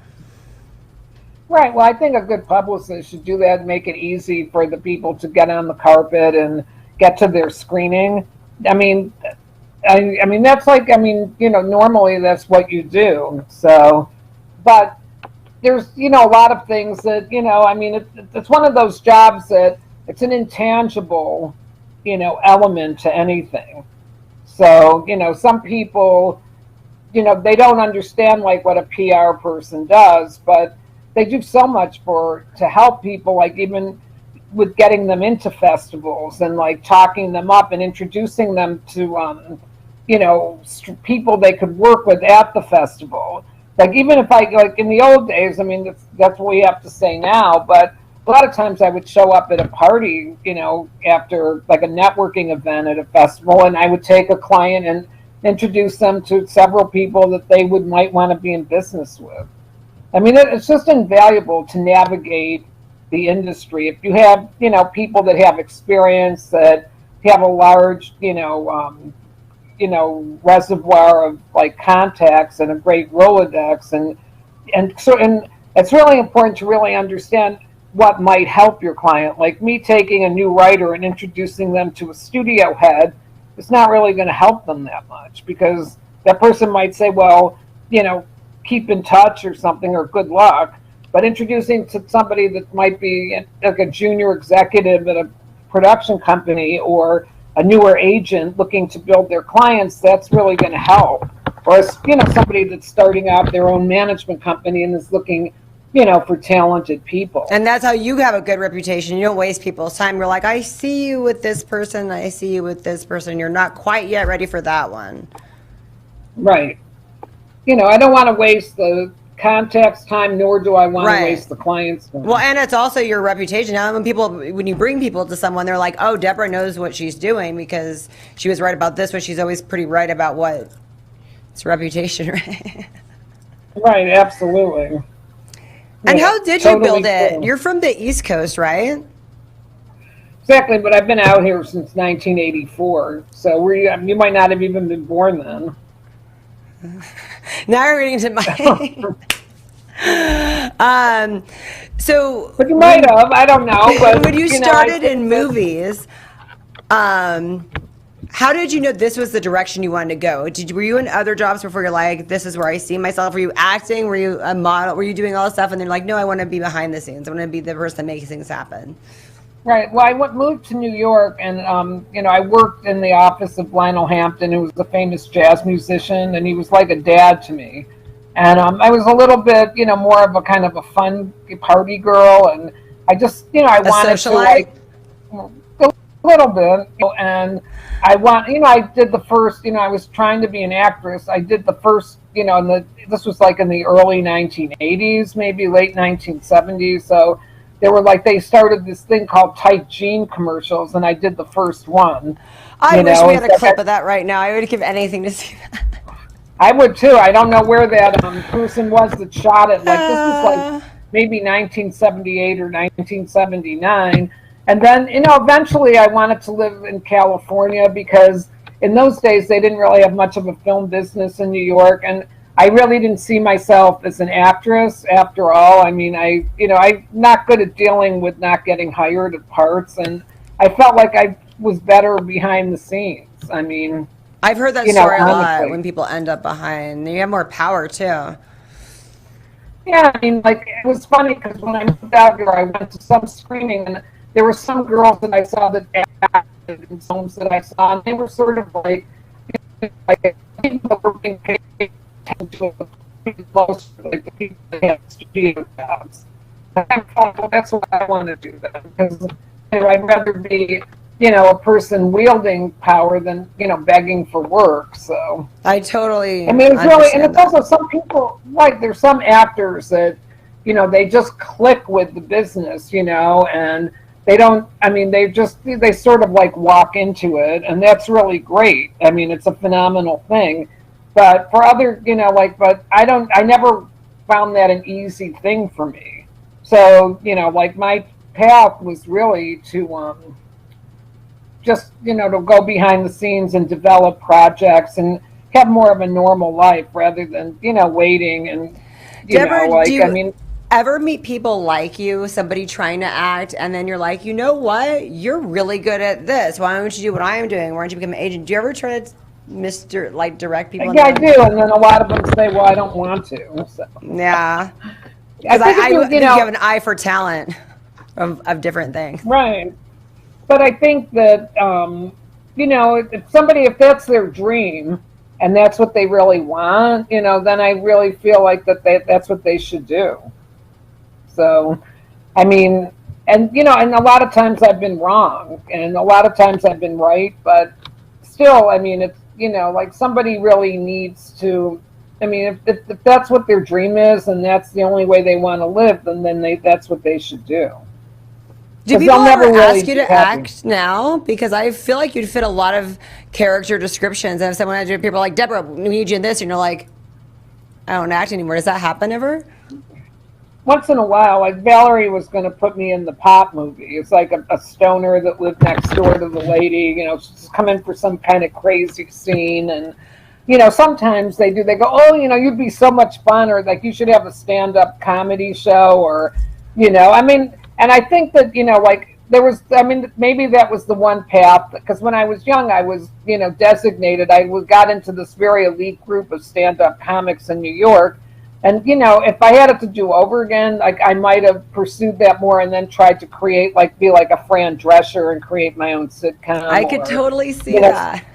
Right. Well, I think a good publicist should do that and make it easy for the people to get on the carpet and get to their screening. That's normally that's what you do. So, but there's, a lot of things that, it's one of those jobs that it's an intangible, element to anything. So, some people, they don't understand what a PR person does, but they do so much to help people, even with getting them into festivals and talking them up and introducing them to, people they could work with at the festival. Even if in the old days, that's what we have to say now, but a lot of times I would show up at a party, after a networking event at a festival, and I would take a client and introduce them to several people that they might want to be in business with. It's just invaluable to navigate the industry. If you have, people that have experience, that have a large, reservoir of contacts and a great Rolodex, and it's really important to really understand what might help your client. Like me taking a new writer and introducing them to a studio head, it's not really going to help them that much, because that person might say, well, keep in touch or something, or good luck. But introducing to somebody that might be like a junior executive at a production company or a newer agent looking to build their clients, that's really going to help. Or, you know, somebody that's starting out their own management company and is looking, you know, for talented people. And that's how you have a good reputation. You don't waste people's time. You're like, I see you with this person, I see you with this person. You're not quite yet ready for that one. Right. You know, I don't want to waste the contact's time, nor do I want to waste the client's time. Well, and it's also your reputation. Now, when you bring people to someone, they're like, oh, Deborah knows what she's doing because she was right about this, but she's always pretty right about what it's reputation, right? Right, absolutely. And how did you build it? Cool. You're from the East Coast, right? Exactly, but I've been out here since 1984. So you might not have even been born then. Now you're getting to my so but you might have, I don't know. But when you started in movies, how did you know this was the direction you wanted to go? Were you in other jobs before you're like, this is where I see myself? Were you acting? Were you a model? Were you doing all this stuff? And they're like, no, I want to be behind the scenes. I want to be the person that makes things happen. Right. Well, I moved to New York, and you know, I worked in the office of Lionel Hampton, who was a famous jazz musician, and he was like a dad to me. And I was a little bit, you know, more of a kind of a fun party girl, and I just, you know, I wanted to like a little bit, you know, and I did the first, you know, I was trying to be an actress. I did the first, you know, this was like in the early 1980s, maybe late 1970s, so. They started this thing called tight jean commercials, and I did the first one. I wish we had a clip of that right now. I would give anything to see that. I would too. I don't know where that person was that shot it. Like this was like maybe 1978 or 1979. And then, you know, eventually I wanted to live in California because in those days they didn't really have much of a film business in New York, and I really didn't see myself as an actress after all. I mean, I'm not good at dealing with not getting hired at parts, and I felt like I was better behind the scenes. I mean, I've heard that story a lot when people end up behind. You have more power too. Yeah, I mean, like, it was funny because when I moved out here, I went to some screening, and there were some girls that I saw that acted in films that I saw, and they were sort of like people were being paid to most like the people that have studio jobs. I thought, well, that's what I want to do then, because you know, I'd rather be, you know, a person wielding power than, you know, begging for work. So I totally. I mean, it's really, and it's also some people, like there's some actors that, you know, they just click with the business, you know, and they don't. I mean, they sort of like walk into it, and that's really great. I mean, it's a phenomenal thing. But for other, you know, like, but I never found that an easy thing for me. So, you know, like my path was really to just, you know, to go behind the scenes and develop projects and have more of a normal life rather than, you know, waiting and, Deborah, know, like, ever meet people like you, somebody trying to act, and then you're like, you know what? You're really good at this. Why don't you do what I am doing? Why don't you become an agent? Do you ever try to direct people? Yeah, I do, and then a lot of them say, "Well, I don't want to." So. Yeah, because I think you have an eye for talent of different things, right? But I think that you know, if that's their dream and that's what they really want, you know, then I really feel like that's what they should do. So, I mean, and you know, and a lot of times I've been wrong, and a lot of times I've been right, but still, I mean, it's, you know, like somebody really needs to, I mean, if that's what their dream is and that's the only way they want to live, then that's what they should do. Do people ever ask you to act now? Because I feel like you'd fit a lot of character descriptions. And if someone had people are like, Deborah, we need you in this, and you're like, I don't act anymore. Does that happen ever? Once in a while, like Valerie was going to put me in the Pop movie. It's like a stoner that lived next door to the lady. You know, she's coming for some kind of crazy scene, and you know, sometimes they go, oh, you know, you'd be so much fun, or like you should have a stand-up comedy show, or you know, I mean, and I think that, you know, like there was, I mean, maybe that was the one path, because when I was young, I was, you know, designated. I got into this very elite group of stand-up comics in New York. And if I had it to do over again, like I might have pursued that more and then tried to create, like, be like a Fran Drescher and create my own sitcom. I could Or, totally see you know, that.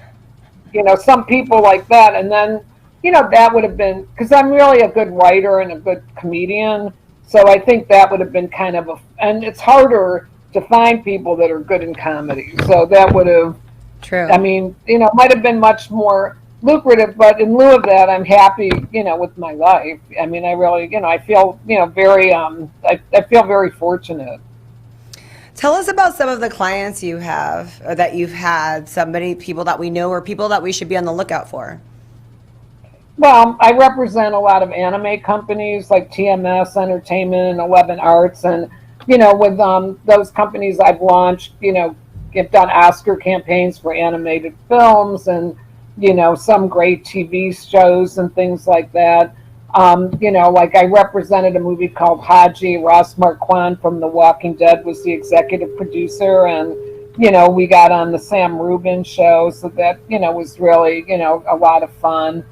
some people like that. And then, that would have been, because I'm really a good writer and a good comedian. So I think that would have been kind of and it's harder to find people that are good in comedy. So that would have, True. I mean, might have been much more lucrative, but in lieu of that, I'm happy, with my life. I mean, I really, I feel, very, I feel very fortunate. Tell us about some of the clients you have or that you've had, people that we know or people that we should be on the lookout for. Well, I represent a lot of anime companies like TMS Entertainment and 11 Arts. And, with those companies I've launched, have done Oscar campaigns for animated films and, some great TV shows and things like that. Like I represented a movie called Haji. Ross Marquand from The Walking Dead was the executive producer, and we got on the Sam Rubin show, so that was really a lot of fun.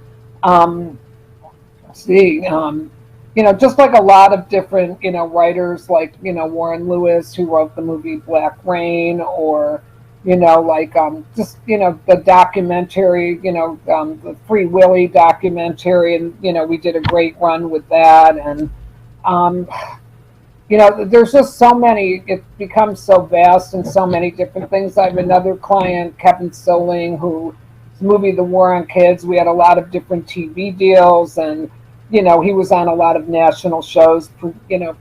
Just like a lot of different writers, like Warren Lewis, who wrote the movie Black Rain, or just the documentary, the Free Willy documentary, and we did a great run with that. And there's just so many, it becomes so vast and so many different things. I have another client, Kevin Soling, who movie The War on Kids. We had a lot of different TV deals, and he was on a lot of national shows,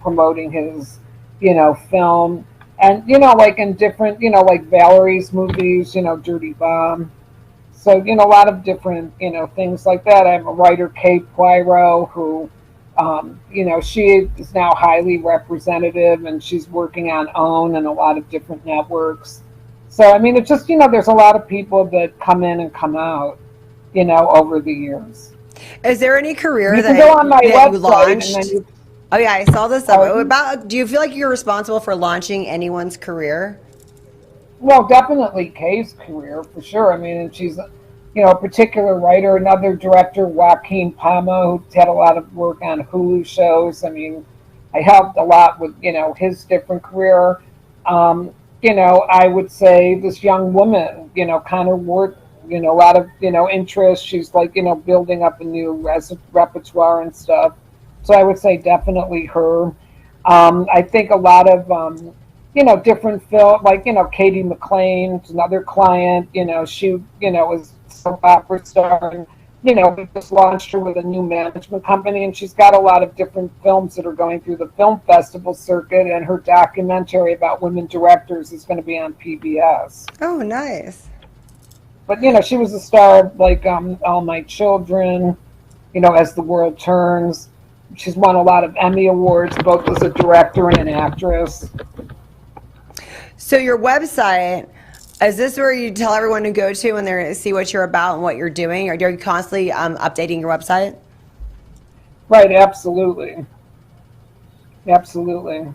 promoting his film. And like in different, like Valerie's movies, Dirty Bomb. So a lot of different things like that. I have a writer, Kate Poirot, who she is now highly representative, and she's working on OWN and a lot of different networks. So I mean, it's just there's a lot of people that come in and come out over the years. Is there any career you that, can go on my that website you launched? and then Oh yeah, I saw this. Do you feel like you're responsible for launching anyone's career? Well, definitely Kay's career for sure. I mean, and she's a particular writer. Another director, Joaquin Palma, who's had a lot of work on Hulu shows. I mean, I helped a lot with his different career. I would say this young woman, Connor Ward, a lot of interest. She's like building up a new repertoire and stuff. So I would say definitely her. I think a lot of different film, like Katie McLean, another client. She was a soap opera star, and we just launched her with a new management company, and she's got a lot of different films that are going through the film festival circuit, and her documentary about women directors is going to be on PBS. Oh, nice. But she was a star of like All My Children, As the World Turns. She's won a lot of Emmy Awards, both as a director and an actress. So your website, is this where you tell everyone to go to when they see what you're about and what you're doing? Or are you constantly updating your website? Right, absolutely. Absolutely.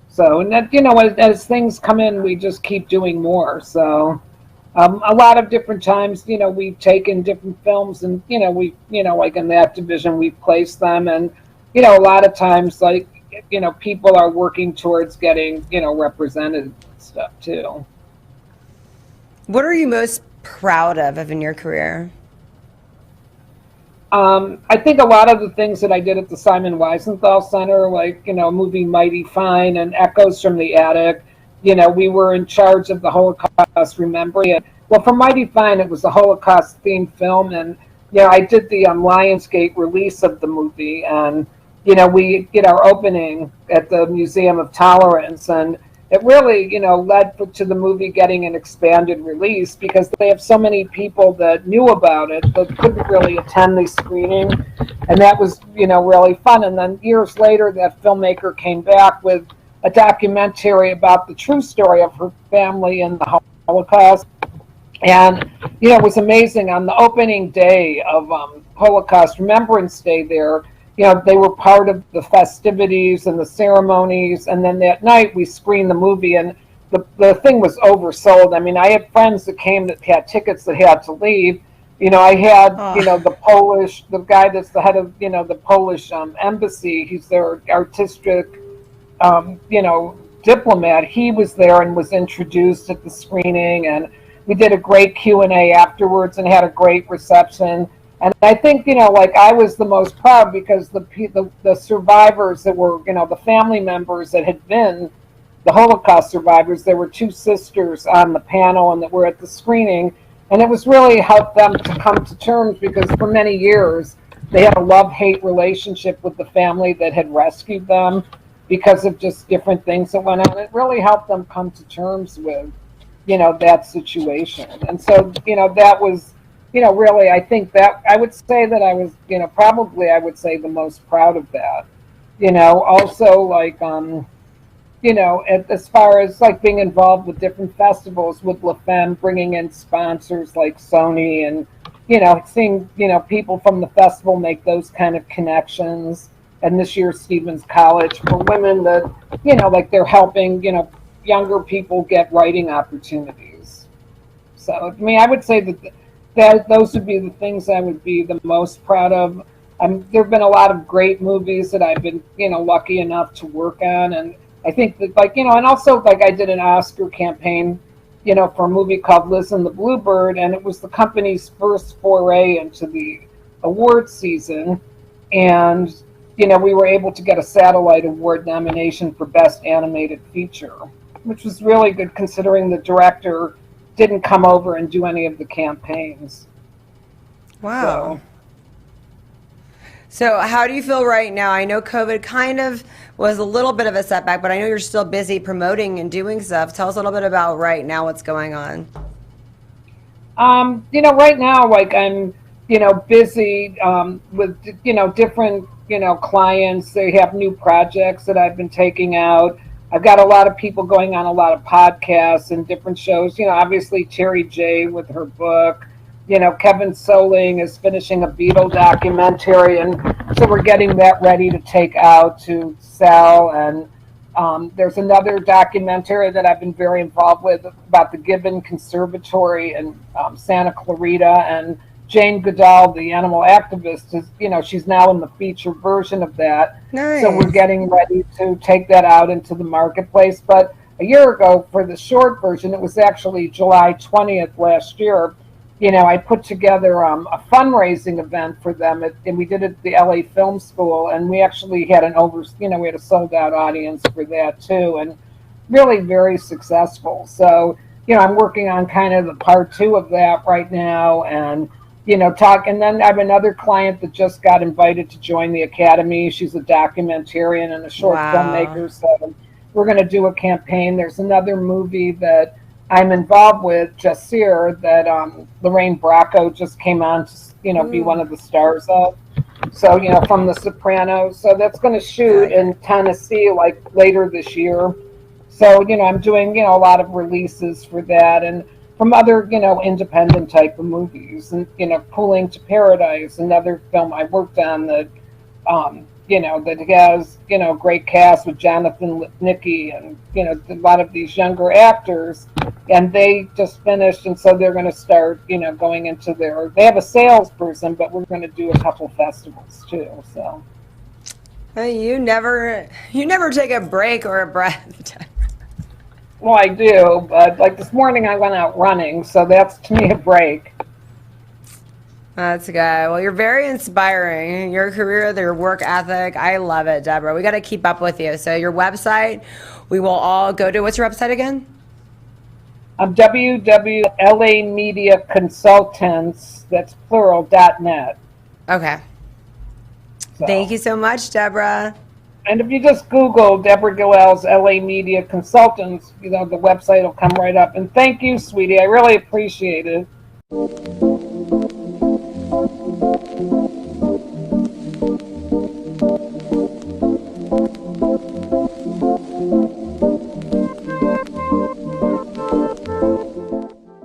So, and that, as things come in, we just keep doing more. So, a lot of different times, we've taken different films and, we, like in that division, we've placed them. And, a lot of times, like, people are working towards getting, represented stuff too. What are you most proud of in your career? I think a lot of the things that I did at the Simon Wiesenthal Center, like, movie Mighty Fine and Echoes from the Attic, we were in charge of the Holocaust Remembering It. Well, for Mighty Fine, it was a Holocaust-themed film, and, I did the Lionsgate release of the movie, and, we did our opening at the Museum of Tolerance, and it really, led to the movie getting an expanded release because they have so many people that knew about it but couldn't really attend the screening, and that was, really fun. And then years later, that filmmaker came back with a documentary about the true story of her family in the Holocaust. And, it was amazing. On the opening day of Holocaust Remembrance Day there, they were part of the festivities and the ceremonies. And then that night we screened the movie, and the thing was oversold. I mean, I had friends that came that had tickets that had to leave. I had, Oh. the guy that's the head of, the Polish embassy. He's their artistic, diplomat. He was there and was introduced at the screening, and we did a great Q&A afterwards and had a great reception. And I think, like I was the most proud because the survivors that were, the family members that had been the Holocaust survivors, there were two sisters on the panel and that were at the screening. And it was really helped them to come to terms because for many years they had a love-hate relationship with the family that had rescued them because of just different things that went on. It really helped them come to terms with, that situation. And so, that was, really, I think that I would say that I was, probably I would say the most proud of that. Also like, as far as like being involved with different festivals with La Femme, bringing in sponsors like Sony and, seeing, people from the festival make those kind of connections. And this year, Stevens College for women that, like they're helping, younger people get writing opportunities. So, I mean, I would say that those would be the things I would be the most proud of. There have been a lot of great movies that I've been, lucky enough to work on. And I think that, like, and also, like, I did an Oscar campaign, for a movie called Liz and the Bluebird, and it was the company's first foray into the award season. And, we were able to get a Satellite Award nomination for Best Animated Feature, which was really good considering the director didn't come over and do any of the campaigns. Wow. So how do you feel right now? I know COVID kind of was a little bit of a setback, but I know you're still busy promoting and doing stuff. Tell us a little bit about right now what's going on. Right now, like I'm, busy with, different, clients. They have new projects that I've been taking out. I've got a lot of people going on a lot of podcasts and different shows. Obviously Terry J with her book. Kevin Soling is finishing a Beatle documentary, and so we're getting that ready to take out to sell. And there's another documentary that I've been very involved with about the Gibbon Conservatory in Santa Clarita. And Jane Goodall, the animal activist, is, she's now in the feature version of that. Nice. So we're getting ready to take that out into the marketplace. But a year ago, for the short version, it was actually July 20th last year. I put together a fundraising event for them, and we did it at the LA Film School, and we actually had we had a sold out audience for that too, and really very successful. So, I'm working on kind of the part 2 of that right now, and and then I have another client that just got invited to join the Academy. She's a documentarian and a short filmmaker, so we're going to do a campaign. There's another movie that I'm involved with, Jasir, that Lorraine Bracco just came on to, be one of the stars of. So, from The Sopranos. So that's going to shoot in Tennessee, like later this year. So, I'm doing, a lot of releases for that and from other, independent type of movies. And, Pulling to Paradise, another film I worked on that, that has, great cast with Jonathan Lipnicki and, a lot of these younger actors. And they just finished, and so they're going to start, going into they have a salesperson, but we're going to do a couple festivals too. So, You never take a break or a breath. Well, I do, but like this morning I went out running, so that's to me a break. That's good. Well, you're very inspiring. Your career, your work ethic, I love it, Deborah. We got to keep up with you. So your website, we will all go to. What's your website again? WWLA Media Consultants, that's plural.net. Okay. So. Thank you so much, Deborah. And if you just Google Deborah Gillel's LA Media Consultants, the website will come right up. And thank you, sweetie. I really appreciate it.